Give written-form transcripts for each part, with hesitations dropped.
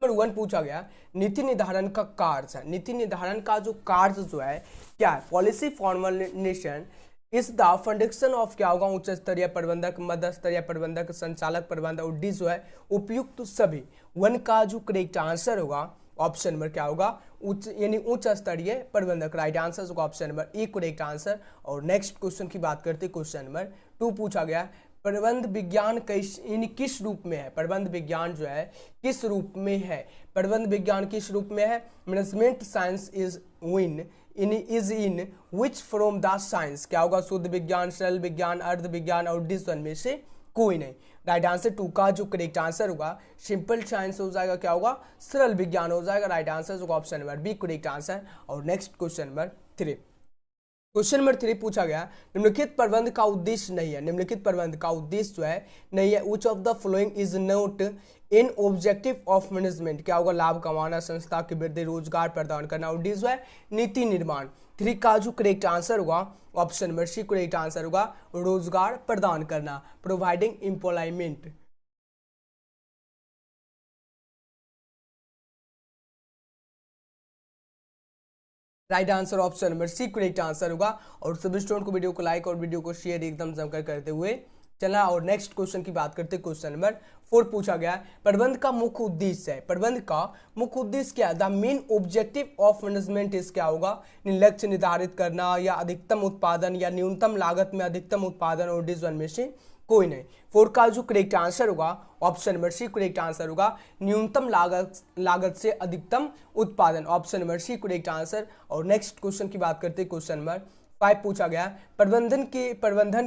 Number 1 पूछा गया नीति निर्धारण का कार्य है। नीति निर्धारण का जो कार्य जो है क्या है, पॉलिसी फॉर्मुलेशन इस द फंडिक्शन ऑफ क्या होगा, उच्च स्तरीय प्रबंधक, मध्य स्तरीय प्रबंधक, संचालक प्रबंधक और डी जो है उपयुक्त सभी। 1 का जो करेक्ट आंसर होगा ऑप्शन नंबर क्या होगा, उच्च यानी उच्च स्तरीय प्रबंधक। राइट आंसर होगा option number A correct answer. और नेक्स्ट क्वेश्चन की बात करते हैं, क्वेश्चन नंबर 2 पूछा गया प्रबंध विज्ञान किस रूप में है। प्रबंध विज्ञान जो है किस रूप में है, प्रबंध विज्ञान किस रूप में है। Management science is in which from the science, क्या होगा, शुद्ध विज्ञान, सरल विज्ञान, अर्ध विज्ञान और डिस वन में से कोई नहीं। राइट आंसर 2 का जो करेक्ट आंसर होगा सिंपल साइंस हो जाएगा, क्या होगा, सरल विज्ञान हो जाएगा। राइट आंसर होगा option number B correct answer. और next question number 3, question number 3 पूछा गया निम्नलिखित प्रबंध का उद्देश्य नहीं है। निम्नलिखित प्रबंध का उद्देश्य जो है नहीं है। Which of the following is not in objective of management, क्या होगा, लाभ कमाना, संस्था की वृद्धि, रोजगार प्रदान करना और डी जो है नीति निर्माण। 3 का जो करेक्ट आंसर होगा option number C correct answer होगा, रोजगार प्रदान करना, providing employment. Right answer option number C correct answer होगा। और सभी स्टूडेंट को वीडियो को लाइक और वीडियो को शेयर एकदम जमकर करते हुए चला। और नेक्स्ट क्वेश्चन की बात करते हैं, क्वेश्चन नंबर 4 पूछा गया प्रबंध का मुख्य उद्देश्य है। प्रबंध का मुख्य उद्देश्य क्या है, the main objective of management is, क्या होगा, लक्ष्य निर्धारित करना या अधिकतम उत्पादन या न्यूनतम लागत में अधिकतम उत्पादन और डिस वन में से कोई नहीं। 4 का जो करेक्ट आंसर होगा option number C correct answer होगा, न्यूनतम लागत से अधिकतम उत्पादन, option number C correct answer. और नेक्स्ट क्वेश्चन की बात करते हैं, क्वेश्चन नंबर 5 पूछा गया प्रबंधन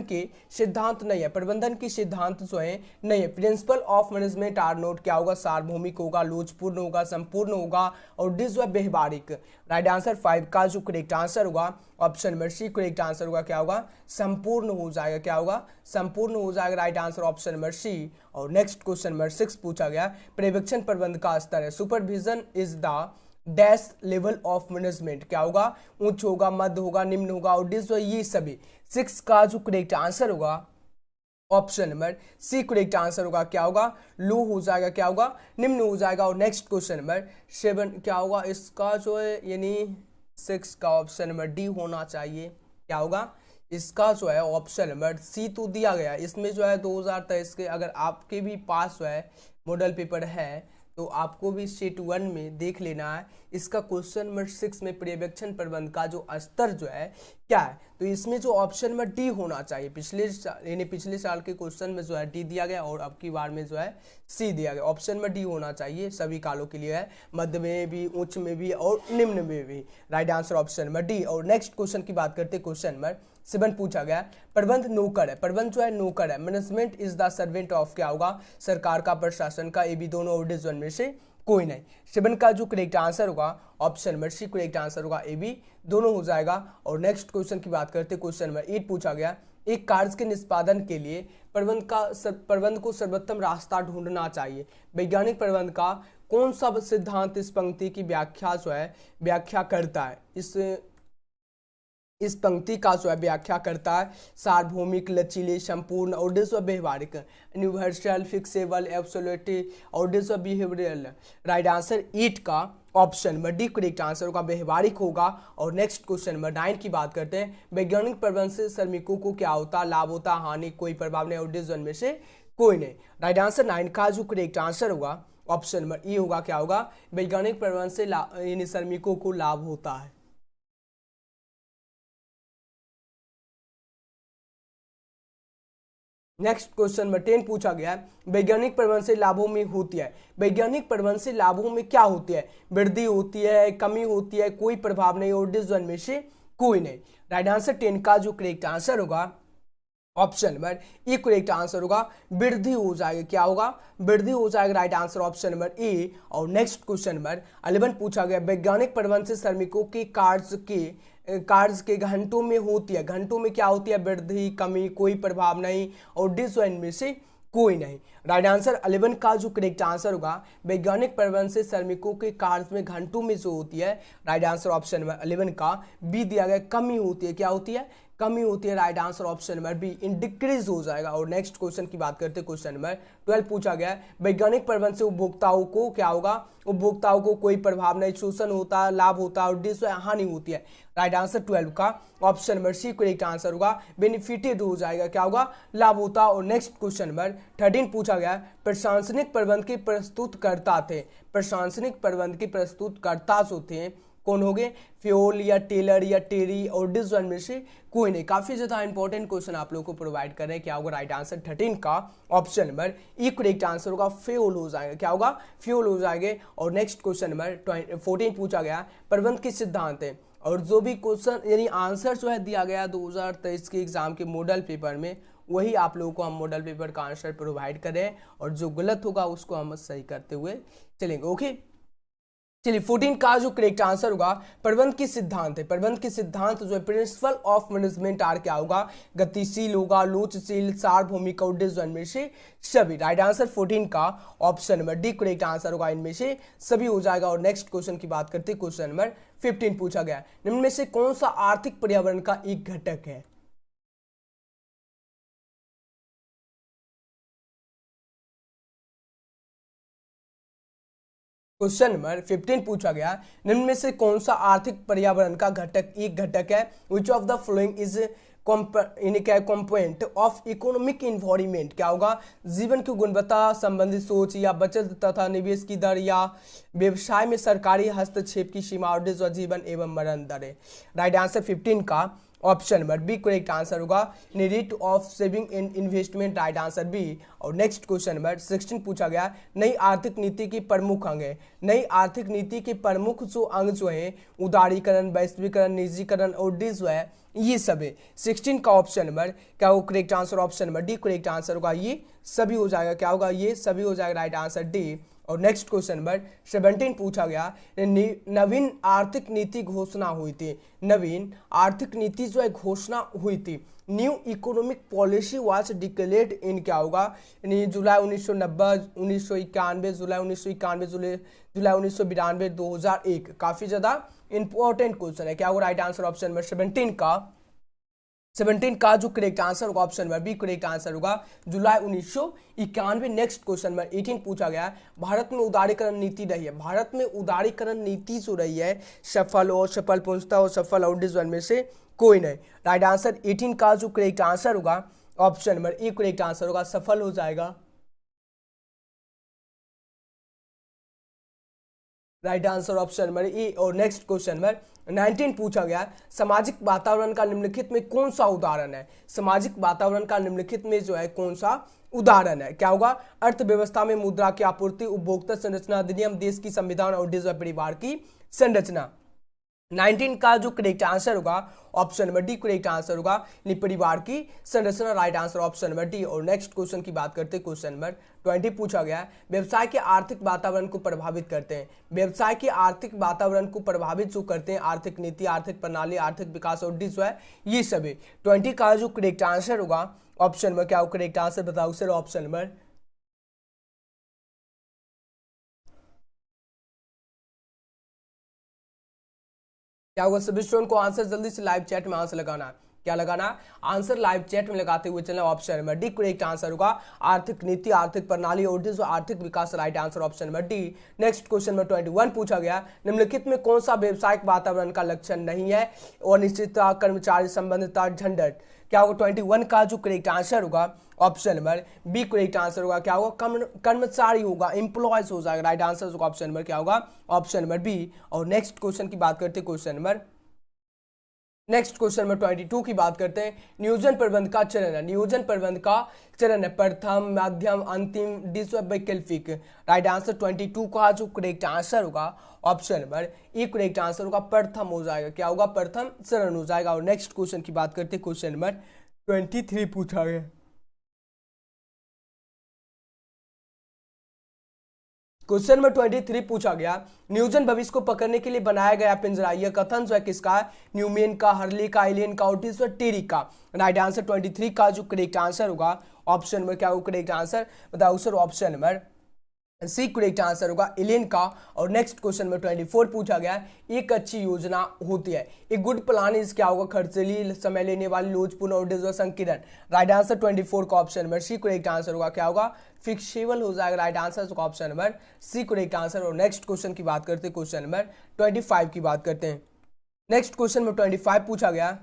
के सिद्धांत नहीं है। प्रबंधन के सिद्धांत जो है नहीं है। Principle of management are not, क्या होगा, सार्वभौमिक होगा, लोचपूर्ण होगा, संपूर्ण होगा और डिस व्यवहारिक। राइट आंसर 5 का जो करेक्ट आंसर होगा option number C correct answer होगा, क्या होगा, संपूर्ण हो जाएगा, क्या होगा, संपूर्ण हो जाएगा। Right answer option number C. और नेक्स्ट क्वेश्चन नंबर 6 पूछा गया पर्यवेक्षण प्रबंध का स्तर है। Supervision is the dash level of management, क्या होगा, उच्च होगा, मध्य होगा, निम्न होगा और डिस, ये सभी। 6 का जो करेक्ट आंसर होगा option number C correct answer होगा, क्या होगा, लो हो जाएगा, क्या होगा, निम्न हो जाएगा। और नेक्स्ट क्वेश्चन नंबर 7 क्या होगा, इसका जो है यानी 6 का ऑप्शन नंबर डी होना चाहिए, क्या होगा, इसका जो है ऑप्शन नंबर सी तो दिया गया। इसमें जो है 2023 के अगर आपके भी पास जो है मॉडल पेपर है तो आपको भी सेट 1 में देख लेना है। इसका क्वेश्चन नंबर 6 में पर्यवेक्षण प्रबंध का जो स्तर जो है क्या है, तो इसमें जो ऑप्शन नंबर डी होना चाहिए। पिछले साल के क्वेश्चन में जो है डी दिया गया और अब की बार में जो है सी दिया गया। ऑप्शन नंबर डी होना चाहिए, सभी कालों के लिए है, मध्य में भी, उच्च में भी और निम्न में भी। Right answer option number D. और नेक्स्ट क्वेश्चन की बात करते हैं, क्वेश्चन नंबर 7 पूछा गया प्रबंध नौकर है। प्रबंध जो है नौकर है। Management is the servant of, क्या होगा, सरकार का, प्रशासन का, ये भी दोनों और डिस वन में से कोई नहीं। 7 का जो करेक्ट आंसर होगा option number C correct answer होगा, ए बी दोनों हो जाएगा। और नेक्स्ट क्वेश्चन की बात करते हैं, क्वेश्चन नंबर 8 पूछा गया एक कार्य के निष्पादन के लिए प्रबंध को सर्वोत्तम रास्ता ढूंढना चाहिए। वैज्ञानिक प्रबंध का कौन सा सिद्धांत इस पंक्ति की व्याख्या जो है व्याख्या करता है। इस पंक्ति का जो है व्याख्या करता है सार्वभौमिक, लचीले, संपूर्ण और डिस व्यवहारिक, यूनिवर्सल, फिक्सेबल, एब्सोल्यूट और डिस बिहेवियरल। राइट आंसर 8 का option number D correct answer होगा, व्यवहारिक होगा। और नेक्स्ट क्वेश्चन नंबर 9 की बात करते हैं वैज्ञानिक प्रबंध से श्रमिकों को क्या होता, लाभ होता, हानि, कोई प्रभाव नहीं और डिस वन में से कोई नहीं। राइट आंसर 9 का जो करेक्ट आंसर होगा ऑप्शन नंबर ई होगा, क्या होगा, वैज्ञानिक प्रबंध से यानी श्रमिकों को लाभ होता है। नेक्स्ट क्वेश्चन नंबर 10 पूछा गया है वैज्ञानिक प्रबंध से लाभों में होती है। वैज्ञानिक प्रबंध से लाभों में क्या होती है, वृद्धि होती है, कमी होती है, कोई प्रभाव नहीं और डिस वन में से कोई नहीं। राइट आंसर 10 का जो करेक्ट आंसर होगा option number A correct answer होगा, वृद्धि हो जाएगा, क्या होगा, वृद्धि हो जाएगा। राइट आंसर ऑप्शन नंबर ए। और नेक्स्ट क्वेश्चन नंबर 11 पूछा गया वैज्ञानिक प्रबंध से श्रमिकों के कार्य के घंटों में होती है। घंटों में क्या होती है, वृद्धि, कमी, कोई प्रभाव नहीं और डिस वन में से कोई नहीं। राइट आंसर 11 का जो करेक्ट आंसर होगा वैज्ञानिक प्रबंध से श्रमिकों के कार्य में घंटों में जो होती है, राइट आंसर ऑप्शन नंबर 11 का बी दिया गया, कमी होती है, क्या होती है, कम ही होती है। Right answer option number be in decrease हो जाएगा। और नेक्स्ट क्वेश्चन की बात करते हैं, क्वेश्चन नंबर 12 पूछा गया है, वैज्ञानिक प्रबंध से उपभोक्ताओं को क्या होगा, उपभोक्ताओं को कोई प्रभाव नहीं, शोषण होता है, लाभ होता है और हानि होती है। राइट आंसर 12 का option number C correct answer होगा, बेनिफिटेड हो जाएगा, क्या होगा, लाभ होता। और नेक्स्ट क्वेश्चन नंबर 13 पूछा गया, प्रशासनिक प्रबंध के प्रस्तुतकर्ता थे, प्रशासनिक प्रबंध के प्रस्तुतकर्ता जो थे कौन हो गए, फ्योल या टेलर या टेरी और डिजन में से कोई नहीं। काफी ज्यादा इंपॉर्टेंट क्वेश्चन आप लोगों को प्रोवाइड कर रहे हैं। क्या होगा राइट आंसर 13 का ऑप्शन नंबर ई करेक्ट आंसर होगा, फ्योल हो जाएगा, क्या होगा, फ्योल हो जाएंगे। और नेक्स्ट क्वेश्चन नंबर 14 पूछा गया, प्रबंध के सिद्धांत है। और जो भी क्वेश्चन यानी आंसर जो है दिया गया 2023 के एग्जाम के मॉडल पेपर में, वही आप लोगों को हम मॉडल पेपर का आंसर प्रोवाइड करें और जो गलत होगा उसको हम सही करते हुए चलेंगे। ओके चलिए 14 का जो करेक्ट आंसर होगा प्रबंध के सिद्धांत है। प्रबंध के सिद्धांत जो है प्रिंसिपल ऑफ मैनेजमेंट आर क्या होगा, गतिशील होगा, लोचशील, सार्वभौमिक और डिसीजन में से सभी। राइट आंसर 14 का option number D correct answer होगा, इनमें से सभी हो जाएगा। और नेक्स्ट क्वेश्चन की बात करते हैं, क्वेश्चन नंबर 15 पूछा गया, निम्न में से कौन सा आर्थिक पर्यावरण का एक घटक है। क्वेश्चन नंबर 15 पूछा गया, निम्न में से कौन सा आर्थिक पर्यावरण का घटक एक घटक है, which of the following is component of economic environment, क्या होगा, जीवन की गुणवत्ता संबंधित सोच या बचत तथा निवेश की दर या व्यवसाय में सरकारी हस्तक्षेप की सीमा और जीवन एवं मरण दर है। राइट आंसर 15 का option number B correct answer होगा, rate of saving and investment. Right answer B. और नेक्स्ट क्वेश्चन नंबर 16 पूछा गया, नई आर्थिक नीति के प्रमुख अंग है। नई आर्थिक नीति के प्रमुख जो अंग जो है, उदारीकरण, वैश्वीकरण, निजीकरण और जो है ये सब है। 16 का ऑप्शन नंबर क्या हो correct answer, option number D correct answer होगा, ये सभी हो जाएगा, क्या होगा, ये सभी हो जाएगा। Right answer D. और नेक्स्ट क्वेश्चन नंबर 17 पूछा गया, नवीन आर्थिक नीति घोषणा हुई थी। नवीन आर्थिक नीति जो है घोषणा हुई थी। New economic policy was declared इन क्या होगा, जुलाई 1990, 1991, जुलाई 1991, जुलाई 1992, 2001। काफी ज्यादा इंपॉर्टेंट क्वेश्चन है। क्या होगा राइट आंसर ऑप्शन नंबर 17 का जो करेक्ट आंसर होगा option number B correct answer होगा, जुलाई 1991। नेक्स्ट क्वेश्चन नंबर 18 पूछा गया, भारत में उदारीकरण नीति रही है। भारत में उदारीकरण नीति जो रही है, सफल और सफल पूंछता और सफल और डिजन में से कोई नहीं। राइट आंसर 18 का जो करेक्ट आंसर होगा option number A correct answer होगा, सफल हो जाएगा। राइट आंसर ऑप्शन नंबर ए। और नेक्स्ट क्वेश्चन नंबर 19 पूछा गया, सामाजिक वातावरण का निम्नलिखित में कौन सा उदाहरण है। सामाजिक वातावरण का निम्नलिखित में जो है कौन सा उदाहरण है, क्या होगा, अर्थव्यवस्था में मुद्रा की आपूर्ति, उपभोक्ता संरचना अधिनियम, देश की संविधान और परिवार की संरचना। 19 का जो करेक्ट आंसर होगा option number D correct answer होगा, परिवार की संरचना। Right answer option number D. और नेक्स्ट क्वेश्चन की बात करते हैं, क्वेश्चन नंबर 20 पूछा गया, व्यवसाय के आर्थिक वातावरण को प्रभावित करते हैं। व्यवसाय के आर्थिक वातावरण को प्रभावित जो करते हैं, आर्थिक नीति, आर्थिक प्रणाली, आर्थिक विकास और जो है ये सभी। 20 का जो करेक्ट आंसर होगा ऑप्शन नंबर क्या हो करेक्ट आंसर बताओ सर, ऑप्शन नंबर क्या होगा। सभी स्टूडेंट को आंसर जल्दी से लाइव चैट में आंसर लगाना है, क्या लगाना, आंसर लाइव चैट में लगाते हुए चलना। Option number D correct answer होगा, आर्थिक नीति, आर्थिक प्रणाली और जो आर्थिक विकास। Right answer option number D. Next question number 21 पूछा गया, निम्नलिखित में कौन सा व्यवसायिक वातावरण का लक्षण नहीं है, अनिश्चितता, कर्मचारी संबंधितता, झंझट। क्या होगा 21 का जो करेक्ट आंसर होगा option number B correct answer होगा, क्या होगा, कर्मचारी होगा, एम्प्लॉयज हो जाएगा। राइट आंसर होगा ऑप्शन नंबर क्या होगा, ऑप्शन नंबर बी। और नेक्स्ट क्वेश्चन की बात करते हैं, क्वेश्चन नंबर 22 की बात करते हैं, नियोजन प्रबंध का चरण है। नियोजन प्रबंध का चरण है, प्रथम, मध्यम, अंतिम, वैकल्पिक। राइट आंसर 22 का जो करेक्ट आंसर होगा option number A correct answer होगा, प्रथम हो जाएगा, क्या होगा, प्रथम चरण हो जाएगा। और नेक्स्ट क्वेश्चन की बात करते हैं, क्वेश्चन नंबर 23 पूछा गया, क्वेश्चन नंबर 23 पूछा गया, नियोजन भविष्य को पकड़ने के लिए बनाया गया पिंजरा। यह कथन जो है किसका है, न्यूमेन का, हर्ली का, एलियन का, ओटिस और टेरी का। राइट आंसर 23 का जो करेक्ट आंसर होगा ऑप्शन नंबर क्या होगा करेक्ट आंसर बताओ sir, option number C correct answer होगा एलियन का। और नेक्स्ट क्वेश्चन में 24 पूछा गया है, एक अच्छी योजना होती है, एक गुड प्लान इज क्या होगा, खर्चीली, समय लेने वाली, लोचपूर्ण और डिजर्व संकीर्ण। राइट आंसर 24 का option number C correct answer होगा, क्या होगा, फिक्सेबल हो जाएगा। राइट आंसर का option number C correct answer. और नेक्स्ट क्वेश्चन की बात करते हैं, क्वेश्चन नंबर 25 की बात करते हैं। नेक्स्ट क्वेश्चन में 25 पूछा गया,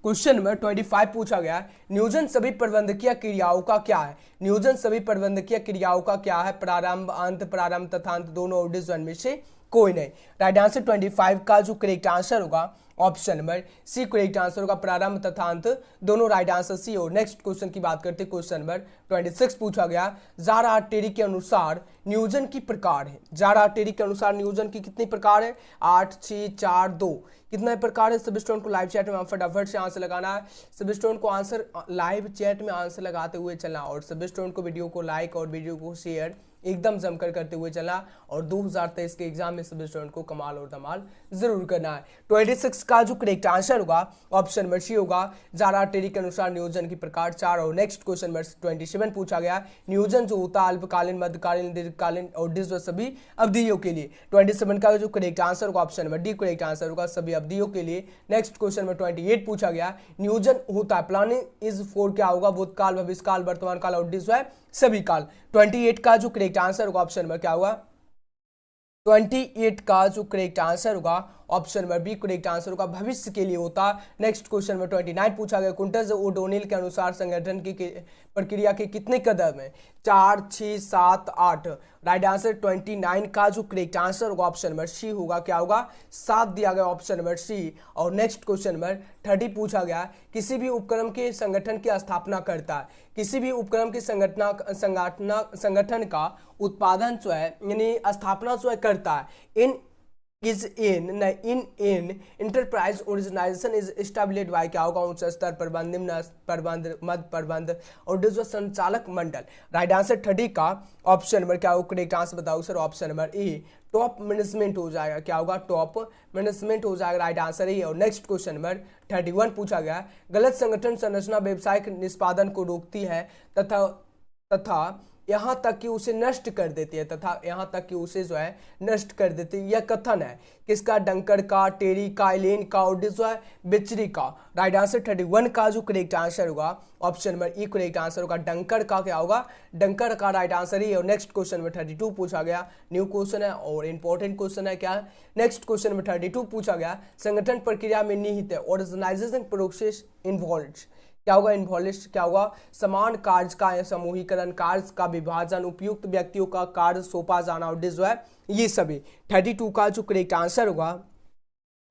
क्वेश्चन नंबर 25 पूछा गया, नियोजन सभी प्रबंधकीय क्रियाओं का क्या है, नियोजन सभी प्रबंधकीय क्रियाओं का क्या है, प्रारंभ, अंत, प्रारंभ तथा अंत दोनों और डिवीजन में से कोई नहीं। राइट आंसर 25 का जो करेक्ट आंसर होगा option number C correct answer होगा, प्रारंभ तथा अंत दोनों। Right answer C. और नेक्स्ट क्वेश्चन की बात करते हैं, क्वेश्चन नंबर 26 पूछा गया, जारा टेरी के अनुसार नियोजन की प्रकार है, जारा टेरी के अनुसार नियोजन की कितनी प्रकार है, 8, 6, 4, 2, कितना प्रकार है। सभी स्टूडेंट को लाइव चैट में फटाफट से आंसर लगाना है, सभी स्टूडेंट को आंसर लाइव चैट में आंसर लगाते हुए चलना, और सभी स्टूडेंट को वीडियो को लाइक और वीडियो को शेयर एकदम जमकर करते हुए चला। और 2023 के एग्जाम में सभी स्टूडेंट को कमाल और धमाल जरूर करना है। 26 का जो करेक्ट आंसर होगा ऑप्शन नंबर सी होगा, जारा टेरी के अनुसार नियोजन की प्रकार 4। और नेक्स्ट क्वेश्चन नंबर 27 पूछा गया, नियोजन जो होता है अल्पकालीन, मध्यकालीन, दीर्घकालीन और डिस्व सभी अवधियों के लिए। 27 का जो करेक्ट आंसर होगा option number D correct answer होगा, सभी अवधियों के लिए। नेक्स्ट क्वेश्चन में 28 पूछा गया, नियोजन होता है, प्लानिंग इज फॉर क्या होगा, भूतकाल, भविष्यकाल, वर्तमान काल और डिस्व सभी काल। 28 का जो करेक्ट आंसर होगा ऑप्शन नंबर क्या होगा, 28 का जो करेक्ट आंसर होगा option number B correct answer होगा, भविष्य के लिए होता। नेक्स्ट क्वेश्चन में 29 पूछा गया, कुंटज ओडोनिल के अनुसार संगठन की प्रक्रिया के कितने कदम है, 4, 6, 7, 8। राइट आंसर 29 का जो करेक्ट आंसर होगा ऑप्शन नंबर सी होगा, क्या होगा, 7 दिया गया ऑप्शन नंबर सी। और नेक्स्ट क्वेश्चन नंबर 30 पूछा गया, किसी भी उपक्रम के संगठन की स्थापना करता है, किसी भी उपक्रम के संगठन का उत्पादन जो है यानी स्थापना जो है करता है, in is in enterprise organisation is established by क्या होगा, उच्च स्तर प्रबंध, निम्न प्रबंध, मध्य प्रबंध और डिस्व संचालक मंडल। राइट आंसर 30 का ऑप्शन नंबर क्या होगा, करेक्ट आंसर बताओ सर, ऑप्शन नंबर ए टॉप मैनेजमेंट हो जाएगा, क्या होगा, टॉप मैनेजमेंट हो जाएगा। Right answer A. और नेक्स्ट क्वेश्चन नंबर 31 पूछा गया, गलत संगठन संरचना व्यवसायिक निष्पादन को रोकती है तथा यहाँ तक कि उसे नष्ट कर देती है, तथा यहाँ तक कि उसे जो है नष्ट कर देती है। यह कथन है किसका, डंकर का, टेरी का, एलेन का और जो है बिचरी का। राइट आंसर 31 का जो करेक्ट आंसर होगा ऑप्शन नंबर ई करेक्ट आंसर होगा, डंकर का क्या होगा, डंकर का। राइट आंसर ही। और नेक्स्ट क्वेश्चन में 32 पूछा गया, न्यू क्वेश्चन है और इंपॉर्टेंट क्वेश्चन है क्या। नेक्स्ट क्वेश्चन में 32 पूछा गया, संगठन प्रक्रिया में निहित है, ऑर्गेनाइजेशन प्रोसेस इन्वॉल्व्ड क्या होगा, इन्वॉल्व क्या होगा, समान कार्य का समूहीकरण, कार्य का विभाजन, उपयुक्त व्यक्तियों का कार्य सौंपा जाना और जो है ये सभी। 32 का जो करेक्ट आंसर होगा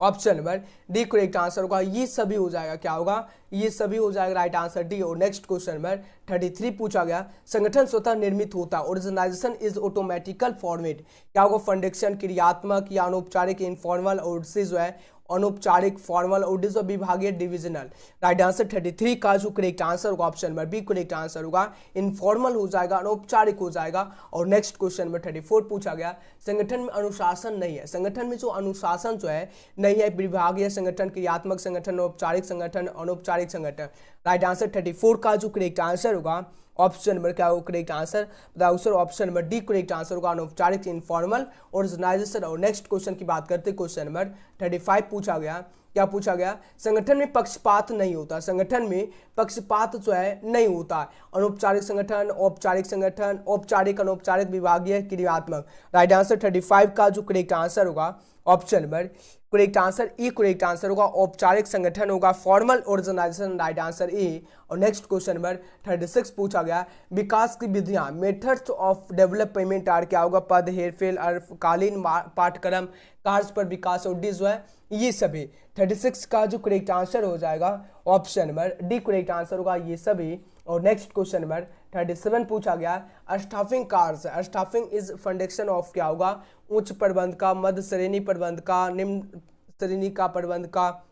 option number D correct answer होगा, ये सभी हो जाएगा, क्या होगा, ये सभी हो जाएगा। Right answer D. और नेक्स्ट क्वेश्चन नंबर 33 पूछा गया, संगठन स्वतः निर्मित होता है, ऑर्गेनाइजेशन इज ऑटोमेटिकल फॉर्मेट क्या होगा, फंडेक्शन, क्रियात्मक या अनौपचारिक, इनफॉर्मल और से जो है अनौपचारिक, फॉर्मल और विभागीय, डिविजनल। राइट आंसर 33 का जो करेक्ट आंसर होगा option number B correct answer होगा, इनफॉर्मल हो जाएगा, अनौपचारिक हो जाएगा। और नेक्स्ट क्वेश्चन नंबर 34 पूछा गया, संगठन में अनुशासन नहीं है, संगठन में जो अनुशासन जो है नहीं है, विभागीय संगठन, क्रियात्मक संगठन, औपचारिक संगठन, अनौपचारिक संगठन। राइट आंसर 34 का जो करेक्ट आंसर होगा ऑप्शन नंबर क्या होगा, करेक्ट आंसर बताओ sir, option number D correct answer होगा, अनौपचारिक, इनफॉर्मल ऑर्गेनाइजेशन। और नेक्स्ट क्वेश्चन की बात करते हैं, क्वेश्चन नंबर 35 पूछा गया, क्या पूछा गया, संगठन में पक्षपात नहीं होता, संगठन में पक्षपात जो है नहीं होता, अनौपचारिक संगठन, औपचारिक संगठन, औपचारिक, अनौपचारिक, विभागीय, क्रियात्मक। राइट आंसर 35 का जो करेक्ट आंसर होगा option number correct answer E correct answer होगा, औपचारिक संगठन होगा, formal organisation. Right answer A. और नेक्स्ट क्वेश्चन नंबर 36 पूछा गया, विकास की विधियां, मेथड्स ऑफ डेवलपमेंट आर क्या होगा, पद, हेरफेर, अल्पकालीन पाठ्यक्रम, कार्य पर विकास और जो है ये सभी। 36 का जो करेक्ट आंसर हो जाएगा option number D correct answer होगा, ये सभी। और नेक्स्ट क्वेश्चन नंबर 37 पूछा गया, स्टाफिंग कार्य, स्टाफिंग इज फंडेक्शन ऑफ क्या होगा, उच्च प्रबंध का, मध्य श्रेणी प्रबंध का, निम्न श्रेणी का प्रबंध का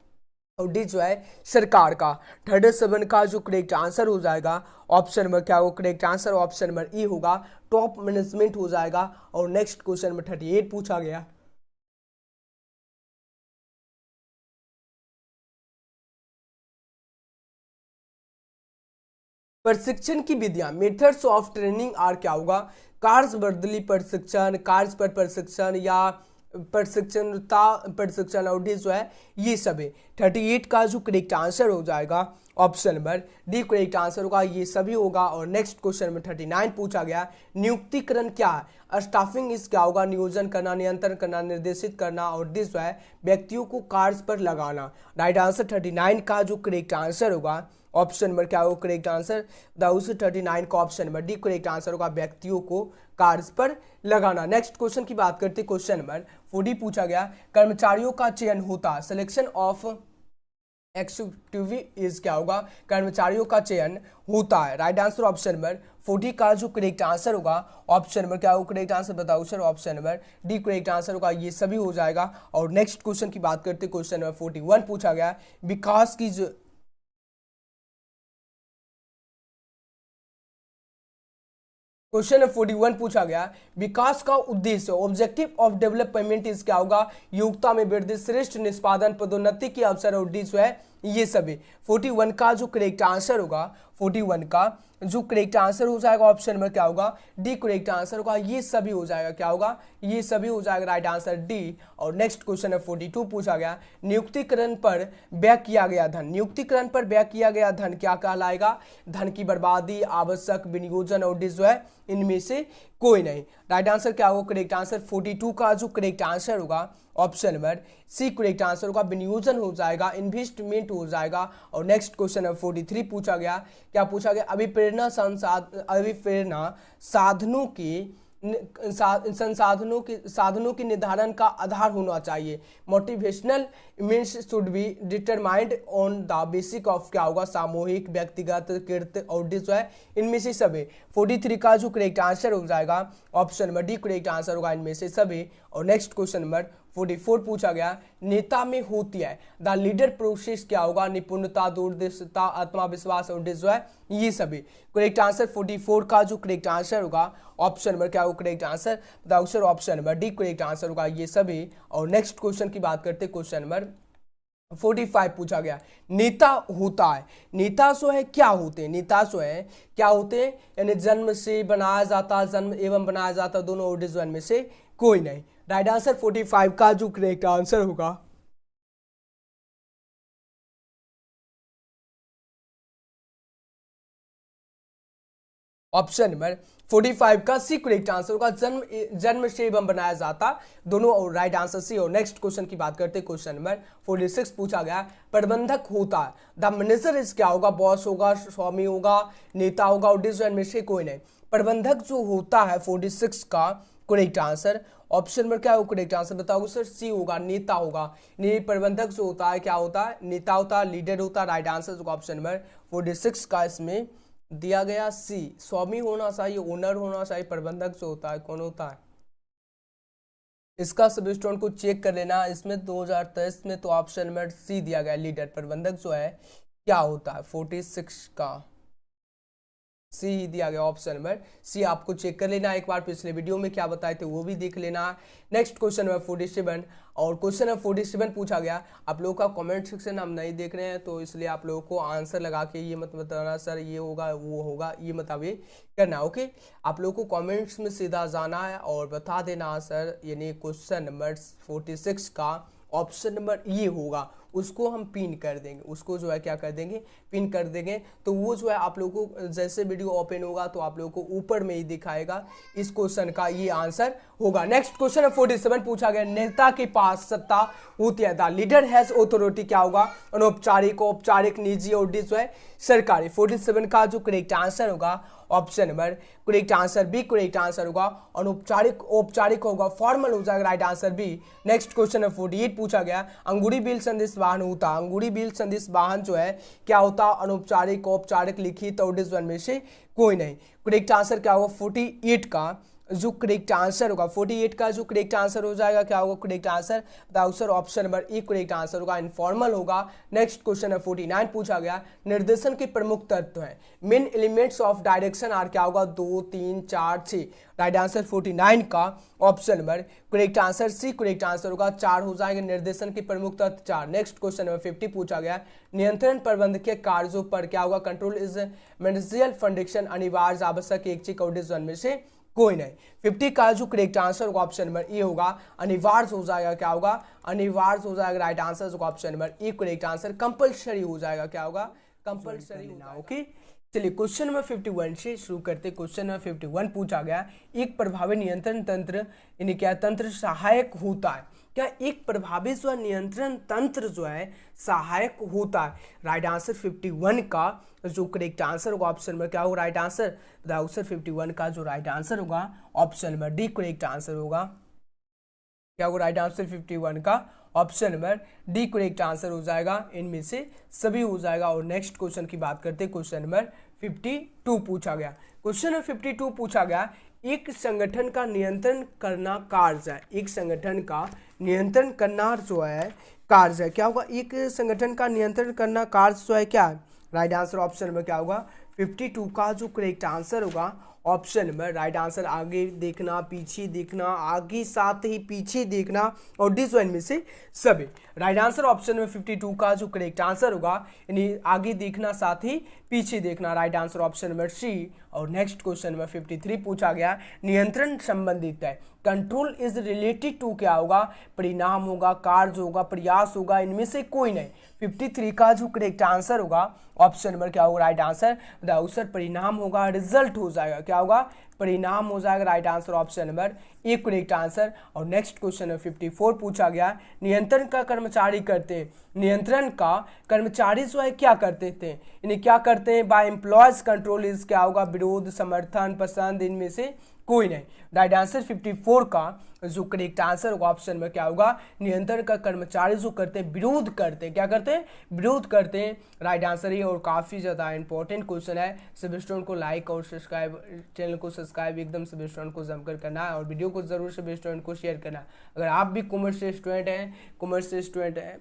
और डी जो है सरकार का। 37 का जो करेक्ट आंसर हो जाएगा ऑप्शन नंबर क्या होगा, करेक्ट आंसर ऑप्शन नंबर ई होगा, टॉप मैनेजमेंट हो जाएगा। और नेक्स्ट क्वेश्चन नंबर 38 पूछा गया, प्रशिक्षण की विधियां, मेथड्स ऑफ ट्रेनिंग आर क्या होगा, कार्यबदली प्रशिक्षण, कार्य पर प्रशिक्षण या प्रशिक्षण और जो है ये सभी। 38 का जो करेक्ट आंसर हो जाएगा option number D correct answer होगा, ये सभी होगा। और नेक्स्ट क्वेश्चन में 39 पूछा गया, नियुक्तिकरण क्या है, स्टाफिंग इस क्या होगा, नियोजन करना, नियंत्रण करना, निर्देशित करना और दिस है व्यक्तियों को कार्य पर लगाना। राइट आंसर 39 का जो करेक्ट आंसर होगा ऑप्शन नंबर क्या होगा करेक्ट आंसर, उसे 39 का option number D correct answer होगा, व्यक्तियों को कार्य पर लगाना। नेक्स्ट क्वेश्चन की बात करते हैं, क्वेश्चन नंबर 40 पूछा गया, कर्मचारियों का चयन होता है, सिलेक्शन ऑफ एक्सिक्यूटिव इज क्या होगा, कर्मचारियों का चयन होता है। राइट आंसर ऑप्शन नंबर 40 का जो करेक्ट आंसर होगा ऑप्शन नंबर क्या होगा करेक्ट आंसर बताओ sir, option number D correct answer होगा, ये सभी हो जाएगा। और नेक्स्ट क्वेश्चन की बात करते हैं, क्वेश्चन नंबर 41 पूछा गया, विकास की जो क्वेश्चन 41 पूछा गया, विकास का उद्देश्य, ऑब्जेक्टिव ऑफ डेवलपमेंट इज क्या होगा, योग्यता में वृद्धि, श्रेष्ठ निष्पादन, पदोन्नति के अवसर और उद्देश्य है ये सभी। 41 का जो करेक्ट आंसर होगा 41 का जो करेक्ट आंसर हो जाएगा ऑप्शन नंबर क्या होगा डी करेक्ट आंसर होगा, ये सभी हो जाएगा, क्या होगा ये सभी हो जाएगा, राइट आंसर डी। और नेक्स्ट क्वेश्चन है 42 पूछा गया, नियुक्तिकरण पर व्यय किया गया धन, नियुक्तिकरण पर व्यय किया गया धन क्या कहलाएगा, धन की बर्बादी, आवश्यक विनियोजन और जो है इनमें से कोई नहीं। राइट आंसर क्या होगा करेक्ट आंसर 42 का जो करेक्ट आंसर होगा option number C correct answer होगा, विनियोजन हो जाएगा, इन्वेस्टमेंट हो जाएगा। और नेक्स्ट क्वेश्चन है 43 पूछा गया, क्या पूछा गया, अभिप्रेरणा साधनों की साधनों के निर्धारण का आधार होना चाहिए, motivational means should be determined on the basic of क्या होगा, सामूहिक, व्यक्तिगत, कृत और जो है इनमें से सभी। 43 का जो करेक्ट आंसर हो जाएगा option number D correct answer होगा, इनमें से सभी। और नेक्स्ट क्वेश्चन नंबर 44 पूछा गया, नेता में होती है द लीडर प्रोसेस क्या होगा, निपुणता, दूरदर्शिता, आत्मविश्वास और जो है ये सभी। करेक्ट आंसर 44 का जो करेक्ट आंसर होगा ऑप्शन नंबर क्या होगा करेक्ट आंसर बताओ sir, option number D correct answer होगा, ये सभी। और नेक्स्ट क्वेश्चन की बात करते हैं, क्वेश्चन नंबर 45 पूछा गया, नेता होता है, नेता सो है क्या होते हैं, नेता सो है क्या होते हैं, यानी जन्म से बनाया जाता, जन्म एवं बनाया जाता, दोनों ओरिजिन में से कोई नहीं। राइट आंसर 45 का जो करेक्ट आंसर होगा ऑप्शन नंबर 45 का सी करेक्ट आंसर होगा, जन्म से एवं बनाया जाता, दोनों और राइट आंसर सी। और नेक्स्ट क्वेश्चन की बात करते हैं, क्वेश्चन नंबर 46 पूछा गया, प्रबंधक होता है द मैनेजर इज क्या होगा, बॉस होगा, स्वामी होगा, नेता होगा और डिसीजन में से कोई नहीं। प्रबंधक जो होता है 46 का करेक्ट आंसर ऑप्शन नंबर क्या होगा करेक्ट आंसर बताओगे सर, सी होगा, नेता होगा। प्रबंधक जो होता है क्या होता है, नेता होता है, लीडर होता है। राइट आंसर होगा ऑप्शन नंबर 46 का इसमें दिया गया सी, स्वामी होना चाहिए, ओनर होना चाहिए, प्रबंधक जो होता है कौन होता है, इसका सब स्टूडेंट को चेक कर लेना। इसमें 2023 में तो ऑप्शन नंबर सी दिया गया, लीडर, प्रबंधक जो है क्या होता है 46 का सी ही दिया गया, ऑप्शन नंबर सी आपको चेक कर लेना एक बार, पिछले वीडियो में क्या बताए थे वो भी देख लेना। नेक्स्ट क्वेश्चन नंबर 47 और क्वेश्चन नंबर 47 पूछा गया, आप लोगों का कमेंट सेक्शन हम नहीं देख रहे हैं तो इसलिए आप लोगों को आंसर लगा के ये मत बताना सर ये होगा वो होगा, ये मतलब ये करना। ओके, आप लोगों को कमेंट्स में सीधा जाना है और बता देना आंसर, यानी क्वेश्चन नंबर 46 का ऑप्शन नंबर ये होगा, उसको हम पिन कर देंगे, उसको जो है क्या कर देंगे पिन कर देंगे, तो वो जो है आप लोगों को जैसे वीडियो ओपन होगा तो आप लोगों को ऊपर में ही दिखाएगा, इस क्वेश्चन का ये आंसर होगा। नेक्स्ट क्वेश्चन है 47 पूछा गया, नेता के पास सत्ता होती है द लीडर हैज ऑथोरिटी क्या होगा, अनौपचारिक, औपचारिक, निजी और जो है सरकारी। 47 का जो करेक्ट आंसर होगा option number correct answer B correct answer होगा, अनौपचारिक, औपचारिक होगा, फॉर्मल हो जाएगा, right answer B. Next question है 48 पूछा गया, अंगूरी बिल संदेश वाहन होता, अंगूरी बिल संदेश वाहन जो है क्या होता, अनौपचारिक, औपचारिक, लिखित और डिजिटल में से कोई नहीं। करेक्ट आंसर क्या होगा 48 का जो करेक्ट आंसर होगा 48 का जो करेक्ट आंसर हो जाएगा क्या होगा करेक्ट आंसर, बताओ sir option number A correct answer होगा, इनफॉर्मल होगा। नेक्स्ट क्वेश्चन है 49 पूछा गया, निर्देशन के प्रमुख तत्व हैं, main elements of direction are क्या होगा 2 3 4 6, राइट आंसर 49 का option number correct answer C correct answer होगा, 4 हो जाएंगे निर्देशन के प्रमुख तत्व 4। नेक्स्ट क्वेश्चन नंबर 50 पूछा गया, नियंत्रण प्रबंधकीय कार्यों पर क्या होगा कंट्रोल इज मैनेजरियल फंक्शन अनिवार्य आवश्यक ऐच्छिक और डिसीजन में से कोई नहीं। 50 का जो करेक्ट आंसर होगा ऑप्शन नंबर ए होगा, अनिवार्य हो जाएगा क्या होगा अनिवार्य हो जाएगा, राइट आंसर होगा option number A correct answer, compulsory हो जाएगा क्या होगा कंपलसरी होगा। ओके चलिए क्वेश्चन नंबर 51 से शुरू करते। क्वेश्चन नंबर 51 पूछा गया, एक प्रभावी नियंत्रण तंत्र यानी क्या तंत्र सहायक होता है, क्या एक प्रभावी जो नियंत्रण तंत्र जो है सहायक होता है, राइट आंसर 51 का जो करेक्ट आंसर होगा ऑप्शन नंबर क्या होगा राइट आंसर, बताओ सर 51 का जो राइट आंसर होगा option number D correct answer होगा, क्या होगा राइट आंसर 51 का option number D correct answer हो जाएगा, इनमें से सभी हो जाएगा। और नेक्स्ट क्वेश्चन की बात करते हैं, क्वेश्चन नंबर 52 पूछा गया, क्वेश्चन नंबर 52 पूछा गया, एक संगठन का नियंत्रण करना कार्य है, एक संगठन का नियंत्रण करना जो है कार्य है, क्या होगा एक संगठन का नियंत्रण करना कार्य जो है क्या, राइट आंसर ऑप्शन नंबर क्या होगा 52 का जो करेक्ट आंसर होगा ऑप्शन नंबर राइट आंसर, आगे देखना पीछे देखना आगे साथ ही पीछे देखना और डिस वन में से सभी, राइट आंसर ऑप्शन नंबर 52 का जो करेक्ट आंसर होगा यानी आगे देखना साथ ही पीछे देखना, right answer option number C. और नेक्स्ट क्वेश्चन नंबर 53 पूछा गया, नियंत्रण संबंधित है, कंट्रोल इज रिलेटेड टू क्या होगा परिणाम होगा कार्य होगा प्रयास होगा, इनमें से कोई नहीं। 53 का जो करेक्ट आंसर होगा ऑप्शन नंबर क्या होगा राइट आंसर, बताओ सर परिणाम होगा रिजल्ट हो जाएगा, क्या होगा परिणाम हो जाएगा, right answer option number A correct answer. और नेक्स्ट क्वेश्चन नंबर 54 पूछा गया, नियंत्रण का कर्मचारी करते हैं, नियंत्रण का कर्मचारी जो है क्या करते थे यानी क्या करते हैं बाय एम्प्लॉयज कंट्रोल इज क्या होगा विरोध समर्थन पसंद, इनमें से कोई नहीं, राइट आंसर 54 का जो करेक्ट आंसर होगा ऑप्शन में क्या होगा नियंत्रण का कर्मचारी जो करते हैं विरोध करते हैं, क्या करते हैं विरोध करते हैं, राइट आंसर ही। और काफ़ी ज़्यादा इंपॉर्टेंट क्वेश्चन है, सभी स्टूडेंट को लाइक और सब्सक्राइब चैनल को सब्सक्राइब एकदम सभी स्टूडेंट को जमकर करना है और वीडियो को जरूर सभी स्टूडेंट को शेयर करना है। अगर आप भी कॉमर्स से स्टूडेंट हैं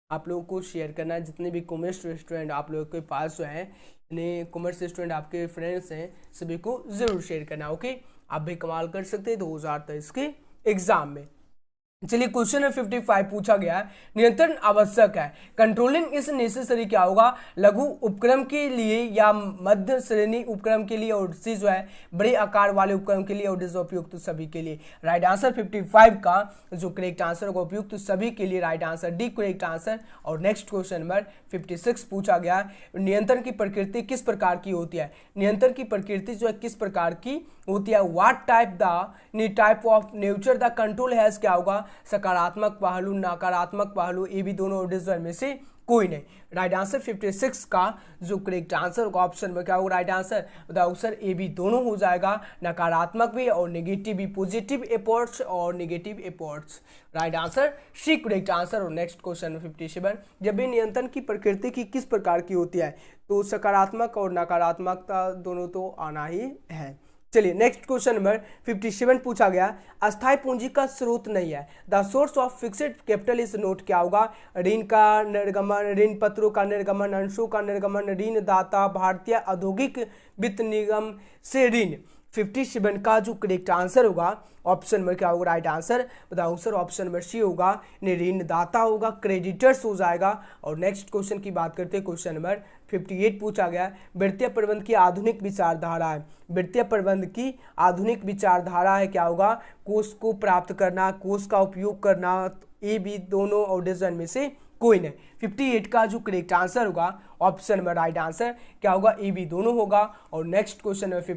आप लोगों को शेयर करना है, जितने भी कॉमर्स स्टूडेंट आप लोगों के पास जो है यानी कॉमर्स स्टूडेंट आपके फ्रेंड्स हैं सभी को जरूर शेयर करना। ओके आप भी कमाल कर सकते हैं 2023 के एग्जाम में। चलिए क्वेश्चन नंबर 55 पूछा गया है, नियंत्रण आवश्यक है, कंट्रोलिंग इज नेसेसरी क्या होगा लघु उपक्रम के लिए या मध्य श्रेणी उपक्रम के लिए और सी जो है बड़े आकार वाले उपक्रम के लिए और डी उपयुक्त सभी के लिए, राइट आंसर 55 का जो करेक्ट आंसर होगा उपयुक्त सभी के लिए, right answer D correct answer. और नेक्स्ट क्वेश्चन नंबर 56 पूछा गया, नियंत्रण की प्रकृति किस प्रकार की होती है, नियंत्रण की प्रकृति जो है किस प्रकार की होती है, what type of nature the control has क्या होगा सकारात्मक पहलू नकारात्मक पहलू, ये भी दोनों डिज़ाइन में से कोई नहीं, राइट आंसर 56 का जो करेक्ट आंसर होगा ऑप्शन में क्या होगा राइट आंसर, बताओ सर ए भी दोनों हो जाएगा, नकारात्मक भी और नेगेटिव भी, पॉजिटिव एफर्ट्स और negative efforts, right answer C correct answer. और नेक्स्ट क्वेश्चन 57, जब भी नियंत्रण की प्रकृति की किस प्रकार की होती है तो सकारात्मक और नकारात्मकता दोनों तो आना ही है। चलिए नेक्स्ट क्वेश्चन नंबर 57 पूछा गया, अस्थायी पूंजी का स्रोत नहीं है, the source of fixed capital is note क्या होगा ऋण का निर्गमन ऋण पत्रों का निर्गमन अंशों का निर्गमन ऋण दाता भारतीय औद्योगिक वित्त निगम से ऋण। 57 का जो करेक्ट आंसर होगा ऑप्शन में क्या होगा राइट आंसर, बताओ सर ऑप्शन नंबर सी होगा ऋणदाता होगा क्रेडिटर्स हो जाएगा। और नेक्स्ट क्वेश्चन की बात करते हैं, क्वेश्चन नंबर 58 पूछा गया, वित्तीय प्रबंध की आधुनिक विचारधारा है, वित्तीय प्रबंध की आधुनिक विचारधारा है क्या होगा कोष को प्राप्त करना कोष का उपयोग करना, ये भी दोनों और डिसीजन में से कोई नहीं। 58 का जो करेक्ट आंसर होगा ऑप्शन में राइट आंसर क्या होगा ए भी दोनों होगा। और नेक्स्ट क्वेश्चन नंबर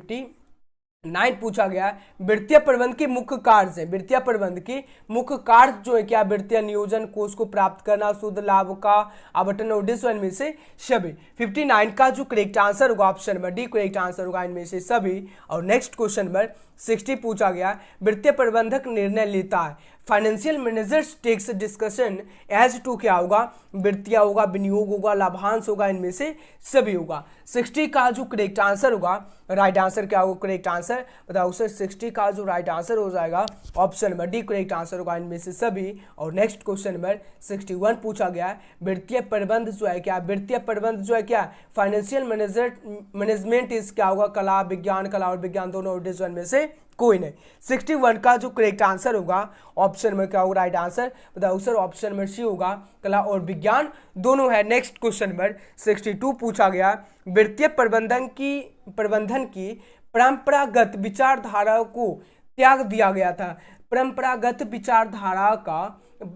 59 पूछा गया, वित्तीय प्रबंध के मुख्य कार्य है, वित्तीय प्रबंध के मुख्य कार्य जो है क्या वित्तीय नियोजन कोष को प्राप्त करना शुद्ध लाभ का आवंटन और डिस में से सभी। 59 का जो करेक्ट आंसर होगा option number D correct answer होगा इनमें से सभी। और नेक्स्ट क्वेश्चन नंबर 60 पूछा गया, वित्तीय प्रबंधक निर्णय लेता है, financial managers takes discussion as to क्या होगा, वित्तीय होगा, विनियोग होगा, लाभांश होगा, इनमें से सभी होगा। 60 का जो करेक्ट आंसर होगा, राइट आंसर क्या होगा, करेक्ट आंसर बताओ सर। 60 का जो राइट आंसर हो जाएगा option number D correct answer होगा, इनमें से सभी। और नेक्स्ट क्वेश्चन नंबर 61 पूछा गया है, वित्तीय प्रबंध जो है क्या, वित्तीय प्रबंध जो है क्या, फाइनेंशियल मैनेजमेंट इस क्या होगा, कला और विज्ञान दोनों में से कोई नहीं। 61 का जो करेक्ट आंसर होगा ऑप्शन नंबर क्या होगा, राइट आंसर बताओ सर, ऑप्शन नंबर सी होगा, कला और विज्ञान दोनों है। नेक्स्ट क्वेश्चन नंबर 62 पूछा गया, वित्तीय प्रबंधन की परंपरागत विचारधारा को त्याग दिया गया था। परंपरागत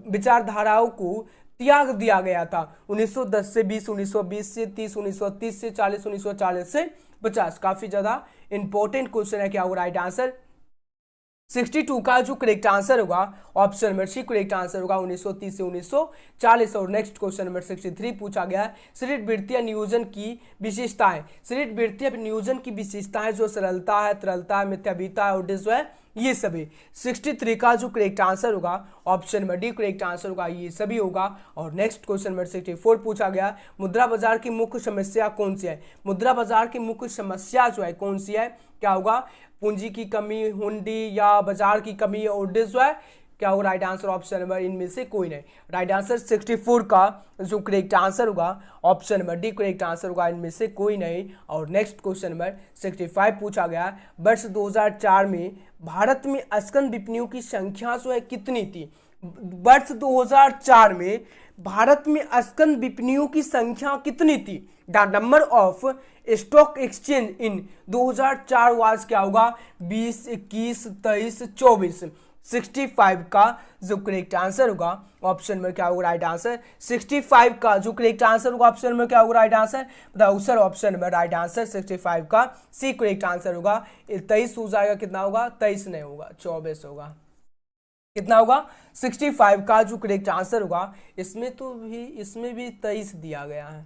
विचारधाराओं को त्याग दिया गया था 1910 से 20, 1920 से 30, 1930 से 40, 1940 से 50। काफी ज्यादा इंपॉर्टेंट क्वेश्चन है, क्या होगा राइट आंसर। 62 का जो करेक्ट आंसर होगा option number C correct answer होगा, 1930 से 1940। और नेक्स्ट क्वेश्चन नंबर 63 पूछा गया, सृजन वित्तीय नियोजन की विशेषताएं। सृजन वित्तीय नियोजन की विशेषताएं जो सरलता है, तरलता है, मिथ्याभिता है, और जो है ये सभी। 63 का जो करेक्ट आंसर होगा option number D correct answer होगा, ये सभी होगा। और नेक्स्ट क्वेश्चन नंबर 64 पूछा गया, मुद्रा बाजार की मुख्य समस्या कौन सी है। मुद्रा बाजार की मुख्य समस्या जो है कौन सी है, क्या होगा, पूंजी की कमी, हुंडी या बाजार की कमी, और जो है क्या होगा राइट आंसर ऑप्शन नंबर इनमें से कोई नहीं। राइट आंसर 64 का जो करेक्ट आंसर होगा option number D correct answer होगा, इनमें से कोई नहीं। और नेक्स्ट क्वेश्चन नंबर 65 पूछा गया, वर्ष 2004 में भारत में असंगठित विपणियों की संख्या जो है कितनी थी। वर्ष 2004 में भारत में असंगठित विपणियों की संख्या कितनी थी। The number of stock exchange in 2004 was क्या होगा, 20, 21, 23, 24। 65 का जो करेक्ट आंसर होगा ऑप्शन में क्या होगा राइट आंसर। 65 का जो करेक्ट आंसर होगा ऑप्शन में क्या होगा राइट आंसर बताओ सर, ऑप्शन में राइट आंसर 65 का सी करेक्ट आंसर होगा। 23 हो जाएगा, कितना होगा, 23 नहीं होगा, 24 होगा। कितना होगा, 65 का जो करेक्ट आंसर होगा, इसमें भी 23 दिया गया है,